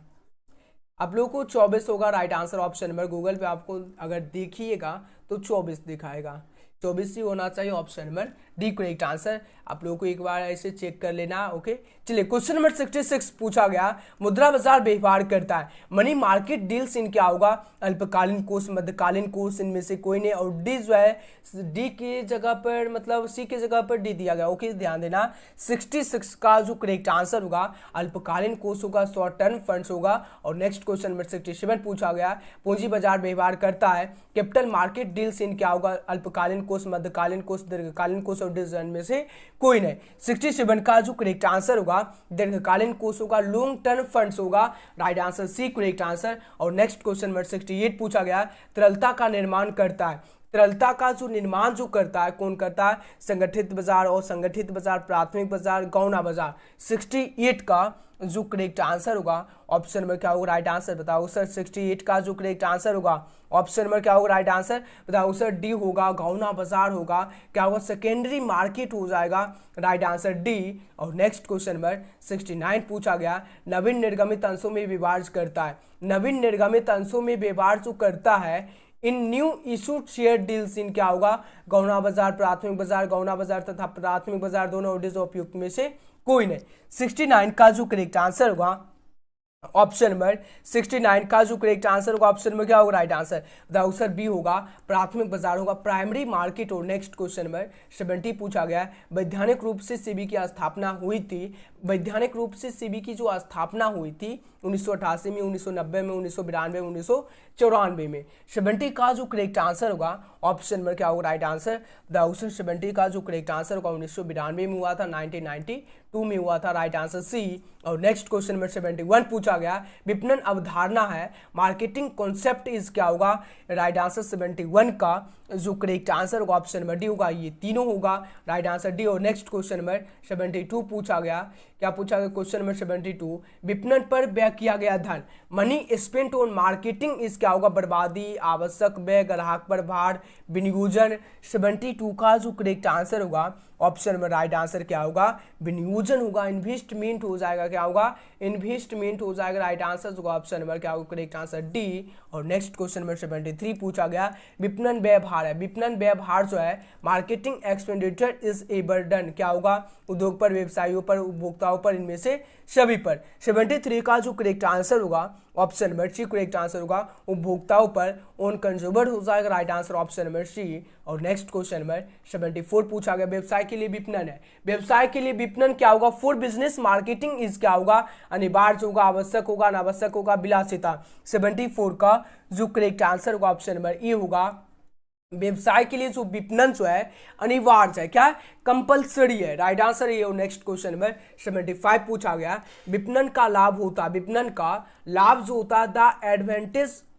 आप लोगों को 24 होगा right answer option number. Google पे आपको अगर देखिएगा तो 24 दिखाएगा, 24 ही होना चाहिए option number D correct answer. आप लोगों को एक बार ऐसे चेक कर लेना। ओके, चलिए क्वेश्चन नंबर 66 पूछा गया, मुद्रा बाजार व्यवहार करता है। मनी मार्केट डील्स इन क्या होगा, अल्पकालीन कोष, मध्यकालीन कोष, इनमें से कोई नहीं। और डी जो है डी की जगह पर मतलब सी की जगह पर डी दिया गया। ओके, ध्यान देना। 66 का जो करेक्ट आंसर होगा अल्पकालीन कोष होगा, शॉर्ट टर्म फंड्स होगा। और नेक्स्ट क्वेश्चन नंबर 67 पूछा गया, पूंजी बाजार व्यवहार करता है। कैपिटल मार्केट डील्स इन क्या होगा, अल्पकालीन कोष, मध्यकालीन कोष, दीर्घकालीन कोष, और डिसीजन में से कोई नहीं। 67 का जो करेक्ट आंसर होगा दीर्घकालीन कोष होगा, लॉन्ग टर्म फंड्स होगा, right answer C correct answer. और नेक्स्ट क्वेश्चन नंबर 68 पूछा गया, तरलता का निर्माण करता है। तरलता का जो निर्माण जो करता है कौन करता है, संगठित बाजार, और संगठित बाजार, प्राथमिक बाजार, गौना बाजार। 68 का जो करेक्ट आंसर होगा ऑप्शन नंबर क्या होगा राइट आंसर बताओ सर। 68 का जो करेक्ट आंसर होगा ऑप्शन नंबर क्या होगा राइट आंसर बताओ सर, डी होगा, गौना बाजार होगा, क्या होगा, सेकेंडरी मार्केट हो जाएगा, राइट आंसर डी। और नेक्स्ट क्वेश्चन नंबर 69 पूछा गया, नवीन निर्गमित अंशों में विभाज्य करता है। नवीन निर्गमित अंशों में विभाज्य करता है in new issued share deals in क्या होगा, गौना बाजार, प्राथमिक बाजार, गौना बाजार तथा प्राथमिक बाजार दोनों उपयुक्त में से कोई नहीं। 69 का जो करेक्ट आंसर होगा ऑप्शन नंबर 69 का जो करेक्ट आंसर होगा ऑप्शन में क्या होगा राइट आंसर बताओ सर, बी होगा, प्राथमिक बाजार होगा, प्राइमरी मार्केट। और नेक्स्ट क्वेश्चन नंबर 70 पूछा गया, वैधानिक रूप से सेबी की स्थापना हुई थी। वैधानिक रूप से सेबी की जो स्थापना हुई थी 1988 में, 1990 में, 1992 में, 1994 में। 70 का जो करेक्ट आंसर होगा ऑप्शन नंबर क्या होगा राइट आंसर बताओ सर। 70 का जो करेक्ट आंसर होगा 1992 में हुआ था, 1992 में हुआ था, राइट आंसर सी। और नेक्स्ट क्वेश्चन नंबर 71 पूछा गया, विपणन अवधारणा है, मार्केटिंग कॉन्सेप्ट इज क्या होगा, राइट आंसर 71 का जो करेक्ट आंसर होगा ऑप्शन नंबर डी होगा, ये तीनों होगा, राइट आंसर डी। और नेक्स्ट क्वेश्चन नंबर 72 पूछा गया क्या पूछा गया क्वेश्चन नंबर 72, विपणन पर व्यय किया गया धन, मनी स्पेंट ऑन मार्केटिंग इस क्या होगा, बर्बादी, आवश्यक व्यय, ग्राहक पर भार, विनियोजन। 72 का जो करेक्ट आंसर होगा ऑप्शन में राइट आंसर क्या होगा, विनियोजन होगा, इन्वेस्टमेंट हो जाएगा, क्या होगा, इन्वेस्टमेंट हो जाएगा, राइट आंसर होगा ऑप्शन नंबर क्या होगा करेक्ट आंसर डी। और नेक्स्ट क्वेश्चन नंबर 73 पूछा गया, विपणन व्यय भार है, विपणन व्यय भार जो है marketing expenditure is a burden, क्या होगा, उद्योग पर, व्यवसायियों पर, उपभोक्ताओं पर, इनमें से सभी पर। 73 का जो करेक्ट आंसर होगा option number C correct answer होगा, उपभोक्ताओं पर, ऑन कंज्यूमर हो जाएगा, right answer option number C. और नेक्स्ट क्वेश्चन नंबर 74 पूछा गया, व्यवसाय के लिए विपणन है, व्यवसाय के लिए विपणन क्या होगा, फॉर बिजनेस मार्केटिंग इज क्या होगा, अनिवार्य होगा, आवश्यक होगा, अनावश्यक होगा, विलासिता। 74 का जो करेक्ट आंसर होगा ऑप्शन नंबर ए होगा, व्यवसाय के लिए जो विपणन जो है अनिवार्य है, क्या कंपलसरी है, राइट आंसर ये। और नेक्स्ट क्वेश्चन में 75 पूछा गया, विपणन का लाभ होता, विपणन का लाभ जो होता है the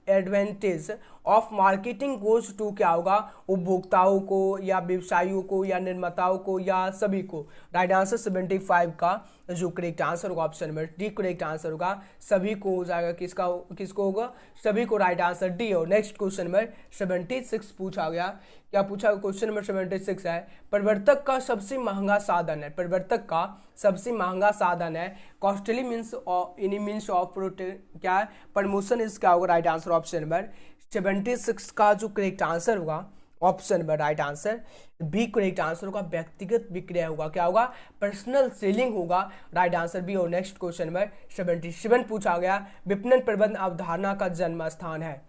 advantage of marketing goes to क्या होगा, उपभोक्ताओं को या व्यवसायियों को या निर्माताओं को या सभी को, राइट आंसर 75 का जो करेक्ट आंसर होगा option number D correct answer होगा, सभी को हो जाएगा, किसको होगा, सभी को, राइट आंसर डी। और नेक्स्ट क्वेश्चन नंबर 76 पूछा गया, क्या पूछा क्वेश्चन नंबर 76 है, प्रवर्तक का सबसे महंगा साधन है, प्रवर्तक का सबसे महंगा साधन है, costly means any means of क्या है, प्रमोशन इज क्या होगा, राइट आंसर ऑप्शन नंबर 76 का जो करेक्ट आंसर होगा option number right answer B correct answer होगा, व्यक्तिगत विक्रय होगा, क्या होगा, पर्सनल सेलिंग होगा, राइट आंसर बी। और नेक्स्ट क्वेश्चन नंबर 77 पूछा गया, विपणन प्रबंध अवधारणा का जन्म स्थान है,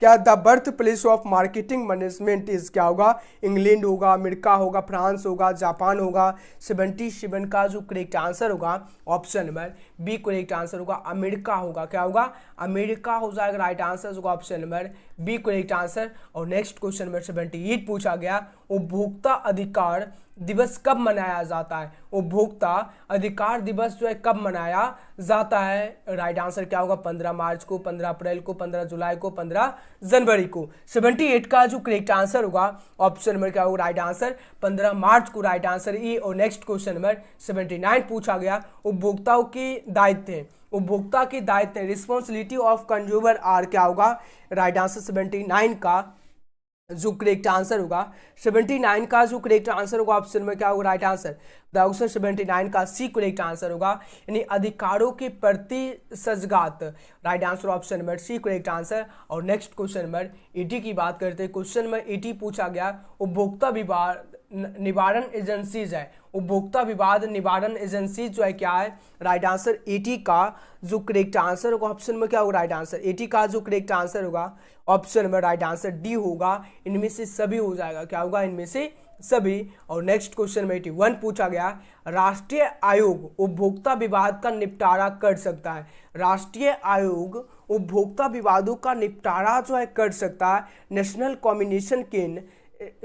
क्या the birth place of marketing management is क्या होगा, इंग्लैंड होगा, अमेरिका होगा, फ्रांस होगा, जापान होगा। 77 का जो करेक्ट आंसर होगा option number B correct answer होगा, अमेरिका होगा, क्या होगा, अमेरिका हो जाएगा, राइट आंसर होगा option number B correct answer. और नेक्स्ट क्वेश्चन नंबर 78 पूछा गया, उपभोक्ता अधिकार दिवस कब मनाया जाता है, उपभोक्ता अधिकार दिवस जो है कब मनाया जाता है, राइट आंसर क्या होगा, 15 मार्च को, 15 अप्रैल को, 15 जुलाई को, 15 जनवरी को। 78 का जो करेक्ट आंसर होगा ऑप्शन नंबर क्या होगा, राइट आंसर 15 मार्च को, राइट आंसर ई। और नेक्स्ट क्वेश्चन नंबर 79 पूछा गया, उपभोक्ताओं की दायित्व है, उपभोक्ता की दायित्व रिस्पॉन्सिबिलिटी ऑफ कंज्यूमर आर क्या होगा, राइट आंसर 79 का जो करेक्ट आंसर होगा 79 का जो करेक्ट आंसर होगा ऑप्शन में क्या होगा, राइट आंसर द ऑप्शन 79 का सी करेक्ट आंसर होगा, यानी अधिकारों के प्रति सजगात, right answer option number C correct answer. और नेक्स्ट क्वेश्चन नंबर 80 की बात करते हैं, क्वेश्चन नंबर 80 पूछा गया, उपभोक्ता विवाद निवारण एजेंसीज है, उपभोक्ता विवाद निवारण एजेंसी जो है क्या है, राइट आंसर 80 का जो करेक्ट आंसर होगा ऑप्शन में क्या होगा, राइट आंसर 80 का जो करेक्ट आंसर होगा ऑप्शन में राइट आंसर डी होगा, इनमें से सभी हो जाएगा, क्या होगा, इनमें से सभी। और नेक्स्ट क्वेश्चन में 81 पूछा गया, राष्ट्रीय आयोग उपभोक्ता विवाद का निपटारा कर सकता है, राष्ट्रीय आयोग उपभोक्ता विवादों का निपटारा जो है कर सकता है, national combination can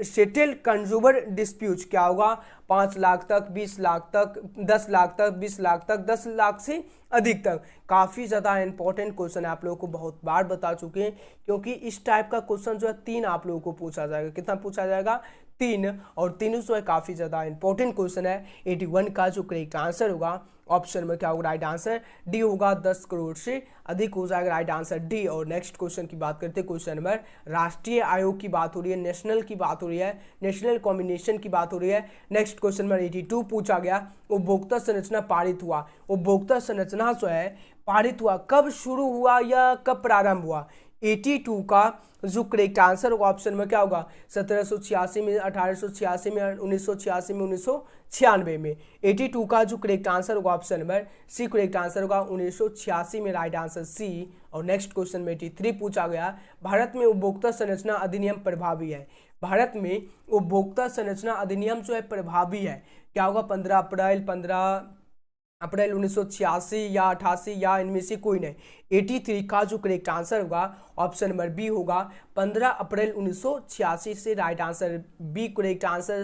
settle consumer dispute क्या होगा, 5 लाख तक, 20 लाख तक, 10 लाख तक, 20 लाख तक, 10 लाख से अधिक तक। काफ़ी ज़्यादा इंपॉर्टेंट क्वेश्चन है, आप लोगों को बहुत बार बता चुके हैं, क्योंकि इस टाइप का क्वेश्चन जो है 3 आप लोगों को पूछा जाएगा, कितना पूछा जाएगा, 3, और तीनों जो है काफ़ी ज़्यादा इंपॉर्टेंट क्वेश्चन है। 81 का जो करेक्ट आंसर होगा ऑप्शन में क्या होगा, राइट आंसर डी होगा, 10 करोड़ से अधिक हो जाएगा, राइट आंसर डी। और नेक्स्ट क्वेश्चन की बात करते हैं, क्वेश्चन नंबर राष्ट्रीय आयोग की बात हो रही है, नेशनल की बात हो रही है, नेशनल कॉम्बिनेशन की बात हो रही है। नेक्स्ट क्वेश्चन नंबर 82 पूछा गया, उपभोक्ता संरचना पारित हुआ, उपभोक्ता संरचना जो है पारित हुआ, कब शुरू हुआ या कब प्रारंभ हुआ। 82 का जो करेक्ट आंसर होगा ऑप्शन में क्या होगा, 1786 में, 1886 में, 1986 में, 1996 में। 82 का जो करेक्ट आंसर होगा option number C correct answer होगा, 1986 में, राइट आंसर सी। और नेक्स्ट क्वेश्चन में 83 पूछा गया, भारत में उपभोक्ता संरचना अधिनियम प्रभावी है, भारत में उपभोक्ता संरचना अधिनियम जो है प्रभावी है, क्या होगा, 15 अप्रैल 1986 या 88 या इनमें से कोई नहीं। 83 का जो करेक्ट आंसर होगा ऑप्शन नंबर बी होगा, 15 अप्रैल 1986 से, right answer B correct answer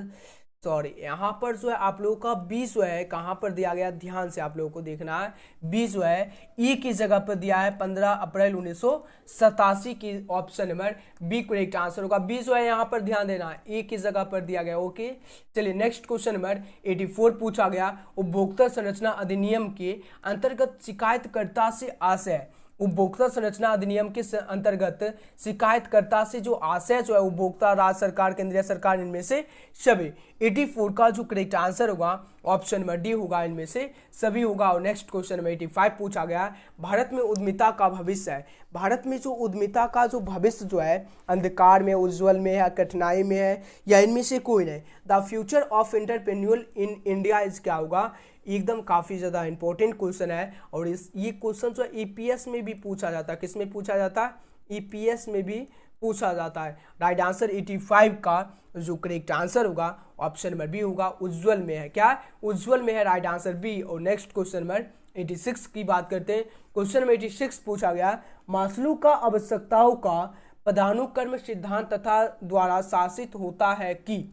sorry, यहाँ पर जो है आप लोगों का बी जो है कहाँ पर दिया गया, ध्यान से आप लोगों को देखना है। बी जो है ई की जगह पर दिया है 15 अप्रैल 1987 की, option number B correct answer होगा। बी जो है यहाँ पर ध्यान देना है, ई की जगह पर दिया गया। ओके, चलिए नेक्स्ट क्वेश्चन नंबर 84 पूछा गया, उपभोक्ता संरचना अधिनियम के अंतर्गत शिकायतकर्ता से आशय, उपभोक्ता संरचना अधिनियम के अंतर्गत शिकायतकर्ता से जो आशय जो है उपभोक्ता, राज्य सरकार, केंद्रीय सरकार, इनमें से सभी। 84 का जो करेक्ट आंसर होगा ऑप्शन नंबर डी होगा, इनमें से सभी होगा। और नेक्स्ट क्वेश्चन में 85 पूछा गया है, भारत में उद्यमिता का भविष्य है, भारत में जो उद्यमिता का जो भविष्य जो है अंधकार में, उज्जवल में है, कठिनाई में है, या इनमें से कोई नहीं। The future of entrepreneur in India is क्या होगा, एकदम काफी ज्यादा इंपॉर्टेंट क्वेश्चन है। और ये क्वेश्चन जो ईपीएस में भी पूछा जाता है, किसमें पूछा जाता है, ईपीएस में भी पूछा जाता है। राइट आंसर 85 का जो करेक्ट आंसर होगा ऑप्शन नंबर बी होगा, उज्जवल में है। क्या, उज्जवल में है, राइट आंसर बी। और नेक्स्ट क्वेश्चन नंबर 86 की बात करते हैं। क्वेश्चन नंबर 86 पूछा गया, मास्लो का आवश्यकताओं का पदानुक्रम सिद्धांत तथा द्वारा शासित होता है कि,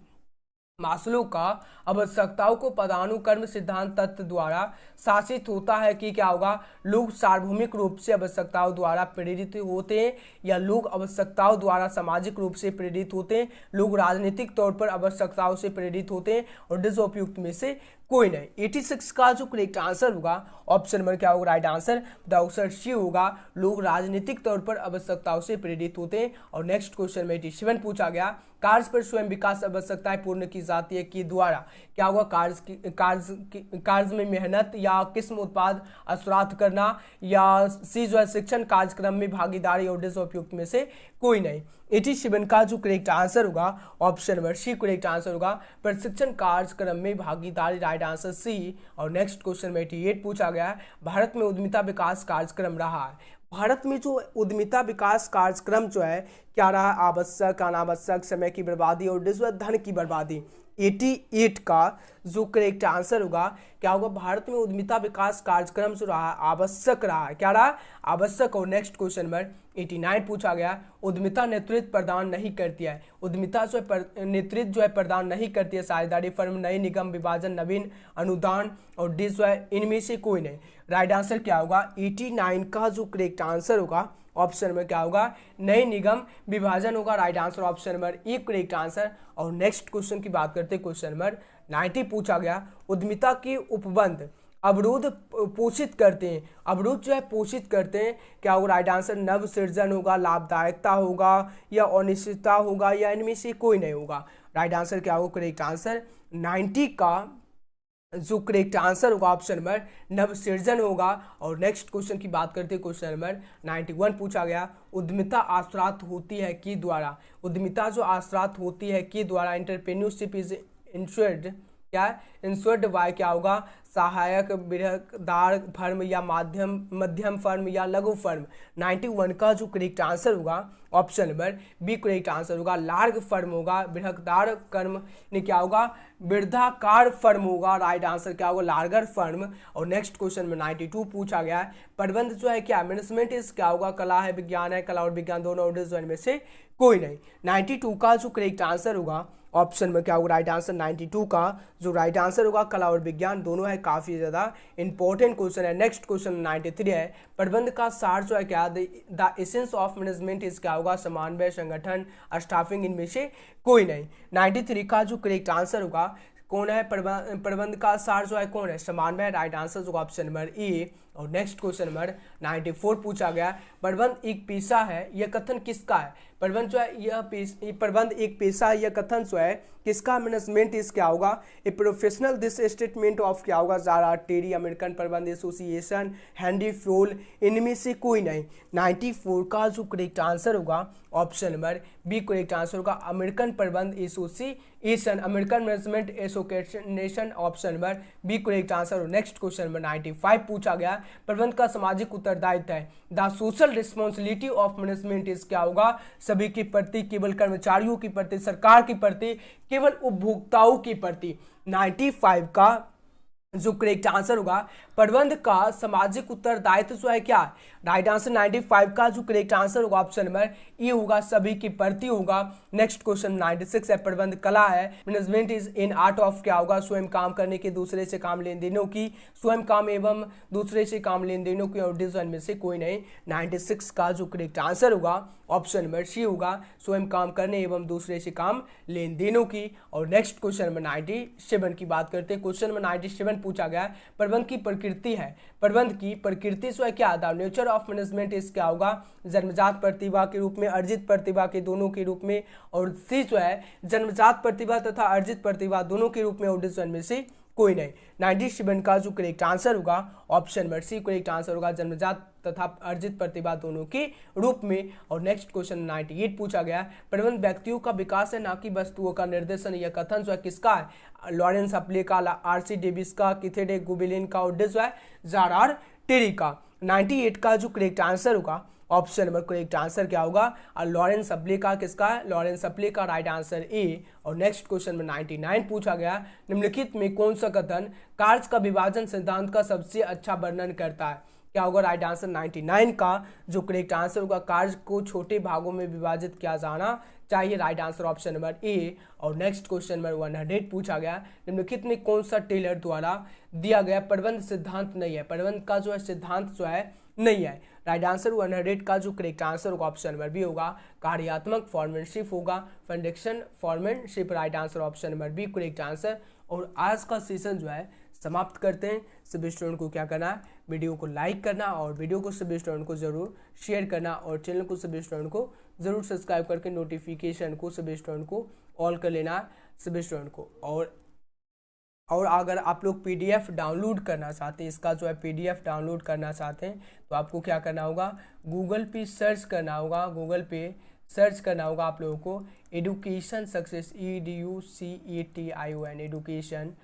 मास्लो का आवश्यकताओं को पदानुक्रम सिद्धांत तत्व द्वारा शासित होता है कि क्या होगा, लोग सार्वभौमिक रूप से आवश्यकताओं द्वारा प्रेरित होते हैं, या लोग आवश्यकताओं द्वारा सामाजिक रूप से प्रेरित होते हैं, लोग राजनीतिक तौर पर आवश्यकताओं से प्रेरित होते हैं, और डिसउपयुक्त में से कोई नहीं। 86 का जो करेक्ट आंसर होगा ऑप्शन नंबर क्या होगा, right answer the answer C होगा, लोग राजनीतिक तौर पर आवश्यकताओं से प्रेरित होते हैं। और नेक्स्ट क्वेश्चन में 87 पूछा गया, कार्य पर स्वयं विकास आवश्यकताएं पूर्ण की जाती है कि द्वारा, क्या होगा, कार्य में मेहनत, या किस्म उत्पाद असुरात करना, या सी जो है शिक्षण कार्यक्रम में भागीदारी, और डिसउपयुक्त में से कोई नहीं। 87 का जो करेक्ट आंसर होगा option number C correct answer होगा, प्रशिक्षण कार्यक्रम में भागीदारी, राइट आंसर सी। और नेक्स्ट क्वेश्चन में 88 पूछा गया है, भारत में उद्यमिता विकास कार्यक्रम रहा है, भारत में जो उद्यमिता विकास कार्यक्रम जो है क्या रहा, आवश्यक, अनावश्यक, समय की बर्बादी, और धन की बर्बादी। 88 का जो करेक्ट आंसर होगा क्या होगा, भारत में उद्यमिता विकास कार्यक्रम जो रहा आवश्यक रहा है, क्या रहा, आवश्यक। और नेक्स्ट क्वेश्चन नंबर 89 पूछा गया, उद्यमिता नेतृत्व प्रदान नहीं करती है, उद्यमिता जो है नेतृत्व जो है प्रदान नहीं करती है, साझेदारी फर्म, नई निगम विभाजन, नवीन अनुदान, और डी जो है इनमें से कोई नहीं। राइट आंसर क्या होगा, 89 का जो करेक्ट आंसर होगा ऑप्शन में क्या होगा, नई निगम विभाजन होगा, right answer option number A correct answer. और नेक्स्ट क्वेश्चन की बात करते हैं, क्वेश्चन नंबर 90 पूछा गया, उद्यमिता के उपबंध अवरोध पोषित करते हैं, अवरोध जो है पोषित करते हैं, क्या होगा, राइट आंसर नव सृजन होगा, लाभदायकता होगा, या अनिश्चितता होगा, या इनमें से कोई नहीं होगा। राइट आंसर क्या होगा, करेक्ट आंसर 90 का जो करेक्ट आंसर होगा ऑप्शन नंबर नव सृजन होगा। और नेक्स्ट क्वेश्चन की बात करते हैं, क्वेश्चन नंबर 91 पूछा गया, उद्यमिता आश्रात होती है कि द्वारा, उद्यमिता जो आश्रात होती है कि द्वारा, एंटरप्रेन्योरशिप इज इंश्योर्ड, क्या इंश्योर्ड बाय, क्या होगा, सहायक, बृहदार फर्म, या मध्यम फर्म, या लघु फर्म। 91 का जो करेक्ट आंसर होगा option number B correct answer होगा, लार्ज फर्म होगा, बृहदार कर्म ने क्या होगा, वृद्धाकार फर्म होगा, राइट आंसर क्या होगा, लार्गर फर्म। और नेक्स्ट क्वेश्चन में 92 पूछा गया है, प्रबंध जो है क्या, मैनेजमेंट इज क्या होगा, कला है, विज्ञान है, कला और विज्ञान दोनों में से कोई नहीं। 92 का जो करेक्ट आंसर होगा ऑप्शन में क्या होगा, राइट आंसर 92 का जो राइट आंसर होगा, कला और विज्ञान दोनों है, काफी ज्यादा इंपॉर्टेंट क्वेश्चन है। नेक्स्ट क्वेश्चन 93 है, प्रबंध का सार जो है क्या, the essence of management is क्या होगा, समन्वय, संगठन, स्टाफिंग, इनमें से कोई नहीं। 93 का जो करेक्ट आंसर होगा कौन है, प्रबंध का सार जो है कौन है, समन्वय, राइट आंसर जो ऑप्शन नंबर ए। और नेक्स्ट क्वेश्चन नंबर 94 पूछा गया, प्रबंध एक पेशा है, यह कथन किसका है, प्रबंध जो है यह प्रबंध एक पेशा है, यह कथन जो है किसका, मैनेजमेंट इस क्या होगा, a professional, this statement of क्या होगा, जारा टेरी, अमेरिकन प्रबंध एसोसिएशन, हैंडी फ्योल, इनमें से कोई नहीं। 94 का जो करेक्ट आंसर होगा option number B correct answer होगा, अमेरिकन प्रबंध association, American management association, option number B correct answer. और नेक्स्ट क्वेश्चन नंबर 95 पूछा गया, प्रबंध का सामाजिक उत्तरदायित्व है, the social responsibility of management is क्या होगा, सभी के प्रति, केवल कर्मचारियों के प्रति, सरकार के प्रति, केवल उपभोक्ताओं के प्रति। 95 का जो करेक्ट आंसर होगा प्रबंध का सामाजिक उत्तरदायित्व जो है क्या, राइट आंसर 95 का जो करेक्ट आंसर होगा ऑप्शन नंबर ए होगा, सभी की प्रति होगा। नेक्स्ट क्वेश्चन 96 है, प्रबंध कला है, management is in art of क्या होगा, स्वयं काम करने के, दूसरे से काम लेन देनों की, स्वयं काम एवं दूसरे से काम लेन देनों की, और डिजाइन में से कोई नहीं। 96 का जो करेक्ट आंसर होगा ऑप्शन नंबर सी होगा, स्वयं काम करने एवं दूसरे से काम लेन देनों की। और नेक्स्ट क्वेश्चन नंबर 97 की बात करते हैं। क्वेश्चन नंबर 97 पूछा गया है, प्रबंध की प्रकृति है, प्रबंध की प्रकृति जो है क्या, the nature of management is क्या होगा, जन्मजात प्रतिभा के रूप में, अर्जित प्रतिभा के दोनों के रूप में, और सी जो है जन्मजात प्रतिभा तथा अर्जित प्रतिभा दोनों के रूप में, और डिसीजन में से कोई नहीं। 97 का जो करेक्ट आंसर होगा option number C correct answer होगा, जन्मजात तथा अर्जित प्रतिभा दोनों के रूप में। और नेक्स्ट क्वेश्चन 98 पूछा गया, प्रबंध व्यक्तियों का विकास है ना कि वस्तुओं का निर्देशन। यह कथन जो है किसका है, लॉरेंस हपले का, आरसी डेविस का, किथेडे गुबिलिन का, और जो है जार टेरी का। 98 का जो करेक्ट आंसर होगा ऑप्शन नंबर करेक्ट आंसर क्या होगा, लॉरेंस हपले का, किसका है, लॉरेंस हपले का, राइट आंसर ए। और नेक्स्ट क्वेश्चन में 99 पूछा गया, निम्नलिखित में कौन सा कथन कार्य का विभाजन सिद्धांत का सबसे अच्छा वर्णन करता है, क्या होगा, राइट आंसर 99 का जो करेक्ट आंसर होगा, कार्य को छोटे भागों में विभाजित किया जाना चाहिए, राइट आंसर ऑप्शन नंबर ए। और नेक्स्ट क्वेश्चन नंबर 100 पूछा गया, निम्नलिखित में कौन सा टेलर द्वारा दिया गया प्रबंध सिद्धांत नहीं है, प्रबंध का जो है सिद्धांत जो है नहीं है, राइट आंसर 100 का जो करेक्ट आंसर होगा ऑप्शन नंबर बी होगा, कार्यात्मक फॉर्मेनशिप होगा, functional foremanship, right answer option number B correct answer. और आज का सेशन जो है समाप्त करते हैं। सभी स्टूडेंट को क्या करना है, वीडियो को लाइक करना, और वीडियो को सभी स्टूडेंट को जरूर शेयर करना, और चैनल को सभी स्टूडेंट को जरूर सब्सक्राइब करके नोटिफिकेशन को सभी स्टूडेंट को ऑल कर लेना है सभी स्टूडेंट को। और अगर आप लोग पीडीएफ डाउनलोड करना चाहते हैं, इसका जो है पीडीएफ डाउनलोड करना चाहते हैं, तो आपको क्या करना होगा, गूगल पे सर्च करना होगा, गूगल पे सर्च करना होगा आप लोगों को education success, EDUCETION education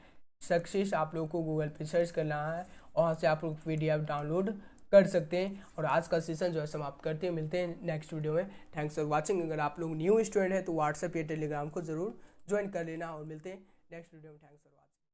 success, आप लोगों को गूगल पे सर्च करना है, वहाँ से आप लोग पीडीएफ डाउनलोड कर सकते हैं। और आज का सेशन जो है समाप्त करते हैं, मिलते हैं नेक्स्ट वीडियो में। Thanks for watching. अगर आप लोग न्यू स्टूडेंट हैं तो व्हाट्सएप या टेलीग्राम को जरूर ज्वाइन कर लेना, और मिलते हैं नेक्स्ट वीडियो में। Thanks for